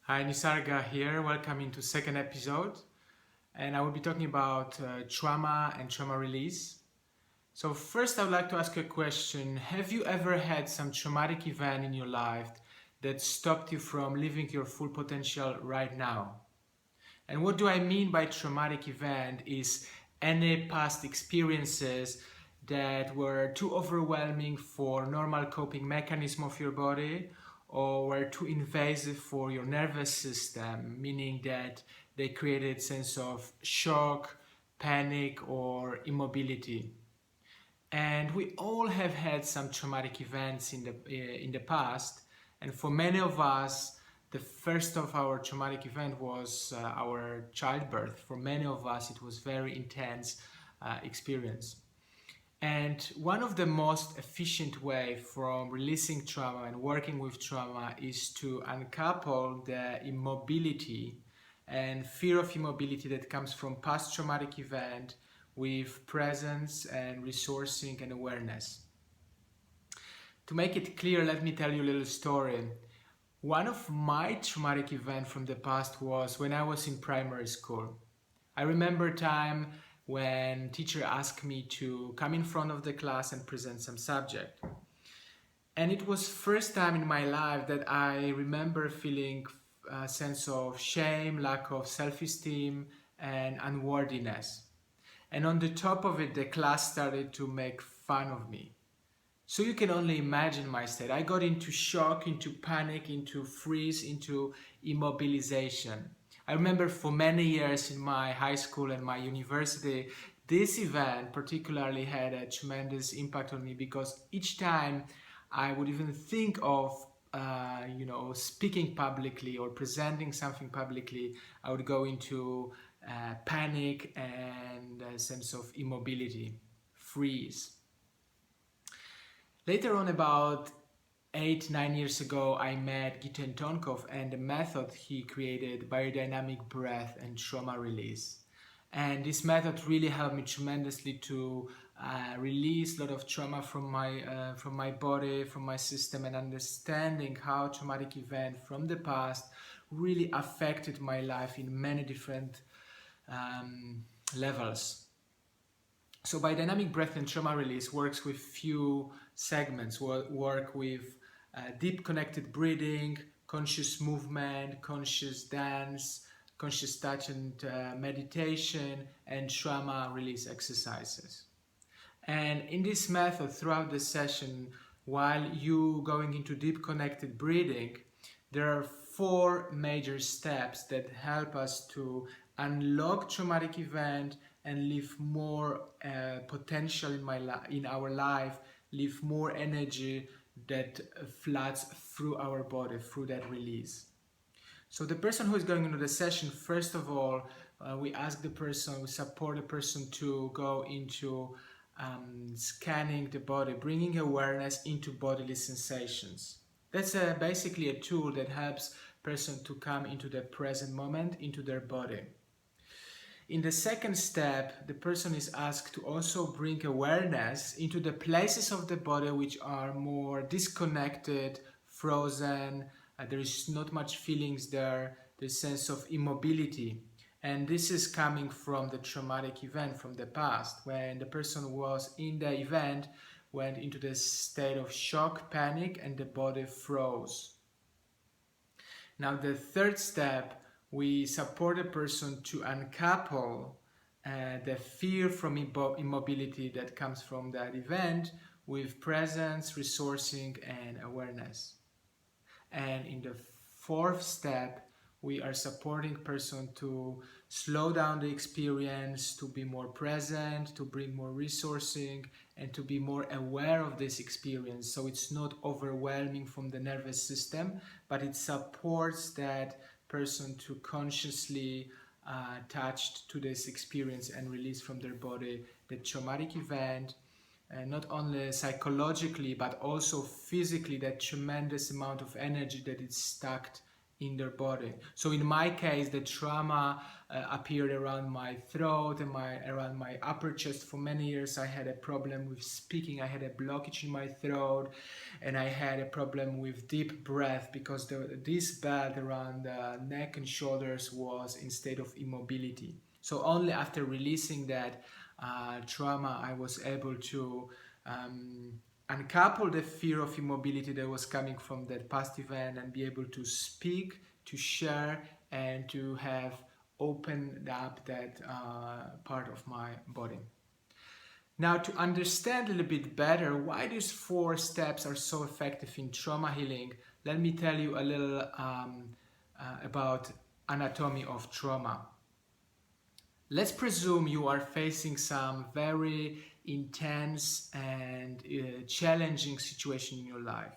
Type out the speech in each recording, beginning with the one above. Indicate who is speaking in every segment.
Speaker 1: Hi, Nisarga here. Welcome into second episode, and I will be talking about trauma and trauma release. So first, I would like to ask you a question. Have you ever had some traumatic event in your life that stopped you from living your full potential right now? And what do I mean by traumatic event is any past experiences that were too overwhelming for normal coping mechanism of your body or were too invasive for your nervous system, meaning that they created sense of shock, panic or immobility. And we all have had some traumatic events in the past, and for many of us the first of our traumatic event was our childbirth. For many of us it was very intense experience. And one of the most efficient way from releasing trauma and working with trauma is to uncouple the immobility and fear of immobility that comes from past traumatic event with presence and resourcing and awareness. To make it clear, let me tell you a little story. One of my traumatic events from the past was when I was in primary school. I remember a time when teacher asked me to come in front of the class and present some subject. And it was first time in my life that I remember feeling a sense of shame, lack of self-esteem and unworthiness. And on the top of it, the class started to make fun of me. So you can only imagine my state. I got into shock, into panic, into freeze, into immobilization. I remember for many years in my high school and my university, this event particularly had a tremendous impact on me because each time I would even think of speaking publicly or presenting something publicly, I would go into panic and a sense of immobility, freeze. Later on, about 8-9 years ago, I met Giten Tonkov, and the method he created, biodynamic breath and trauma release. And this method really helped me tremendously to release a lot of trauma from my body, from my system, and understanding how traumatic event from the past really affected my life in many different levels. So biodynamic breath and trauma release works with few segments. Work with deep connected breathing, conscious movement, conscious dance, conscious touch and meditation, and trauma release exercises. And in this method, throughout the session, while you going into deep connected breathing, there are 4 major steps that help us to unlock traumatic event and live more potential in our life, live more energy that floods through our body, through that release. So the person who is going into the session, first of all, we support the person to go into scanning the body, bringing awareness into bodily sensations. That's basically a tool that helps person to come into the present moment, into their body. In the second step, the person is asked to also bring awareness into the places of the body which are more disconnected, frozen, there is not much feelings there, there's sense of immobility. And this is coming from the traumatic event from the past, when the person was in the event, went into the state of shock, panic, and the body froze. Now the third step, we support a person to uncouple the fear from immobility that comes from that event with presence, resourcing, and awareness. And in the fourth step, we are supporting person to slow down the experience, to be more present, to bring more resourcing, and to be more aware of this experience. So it's not overwhelming from the nervous system, but it supports that person to consciously attached to this experience and release from their body the traumatic event, not only psychologically but also physically, that tremendous amount of energy that is stuck in their body. So in my case, the trauma appeared around my throat and around my upper chest. For many years I had a problem with speaking. I had a blockage in my throat, and I had a problem with deep breath because this belt around the neck and shoulders was in state of immobility. So only after releasing that trauma I was able to uncouple the fear of immobility that was coming from that past event and be able to speak, to share, and to have opened up that part of my body. Now, to understand a little bit better why these 4 steps are so effective in trauma healing, let me tell you a little about anatomy of trauma. Let's presume you are facing some very intense and challenging situation in your life.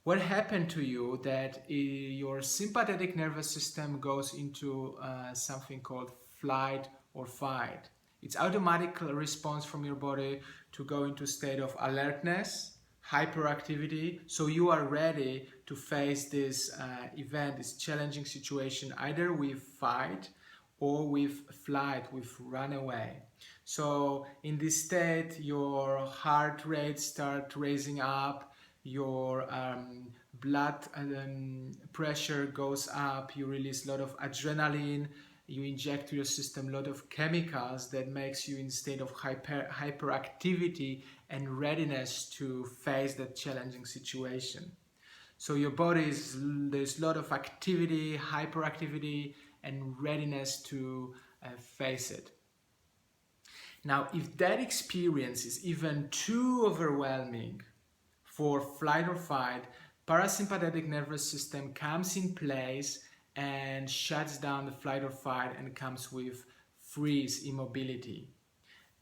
Speaker 1: What happened to you that your sympathetic nervous system goes into something called flight or fight. It's automatic response from your body to go into state of alertness, hyperactivity, so you are ready to face this event, this challenging situation, either with fight or with flight, with run away. So in this state, your heart rate starts raising up, your blood pressure goes up, you release a lot of adrenaline, you inject to your system a lot of chemicals that makes you in state of hyperactivity and readiness to face that challenging situation. So your body there's a lot of activity, hyperactivity, and readiness to face it. Now, if that experience is even too overwhelming for flight or fight, parasympathetic nervous system comes in place and shuts down the flight or fight and comes with freeze, immobility.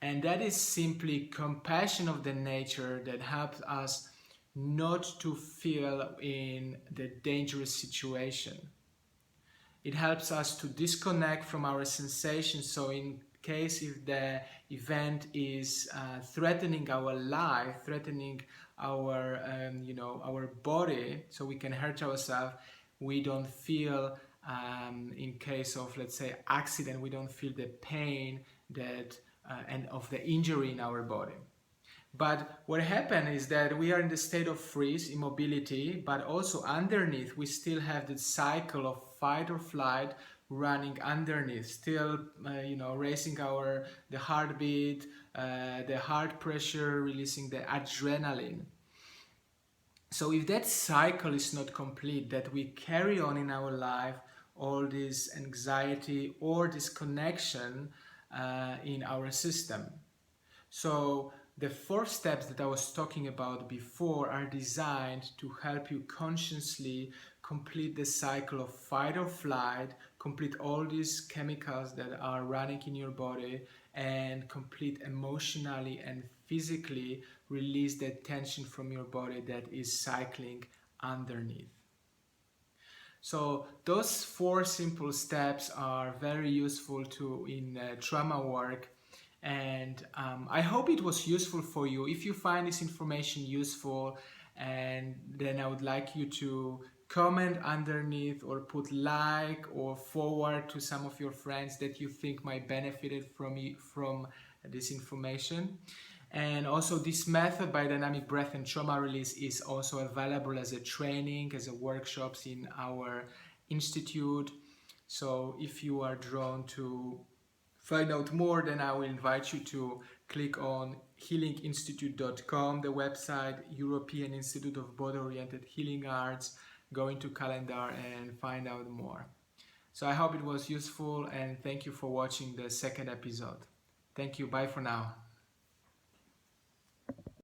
Speaker 1: And that is simply compassion of the nature that helps us not to feel in the dangerous situation. It helps us to disconnect from our sensations, so in case if the event is threatening our life, threatening our our body, so we can hurt ourselves, we don't feel in case of, let's say, accident, we don't feel the pain that and of the injury in our body. But what happened is that we are in the state of freeze, immobility, but also underneath we still have the cycle of fight or flight running underneath, still raising the heartbeat, the heart pressure, releasing the adrenaline. So if that cycle is not complete, that we carry on in our life all this anxiety or disconnection in our system. So the 4 steps that I was talking about before are designed to help you consciously complete the cycle of fight or flight, complete all these chemicals that are running in your body, and complete emotionally and physically release the tension from your body that is cycling underneath. So those 4 simple steps are very useful in trauma work. And I hope it was useful for you. If you find this information useful, and then I would like you to comment underneath or put like or forward to some of your friends that you think might benefited from this information. And also this method, biodynamic breath and trauma release, is also available as a training, as a workshops in our institute. So if you are drawn to find out more, then I will invite you to click on healinginstitute.com, the website, European Institute of Body-Oriented Healing Arts. Go into calendar and find out more. So I hope it was useful, and thank you for watching the 2nd episode. Thank you. Bye for now.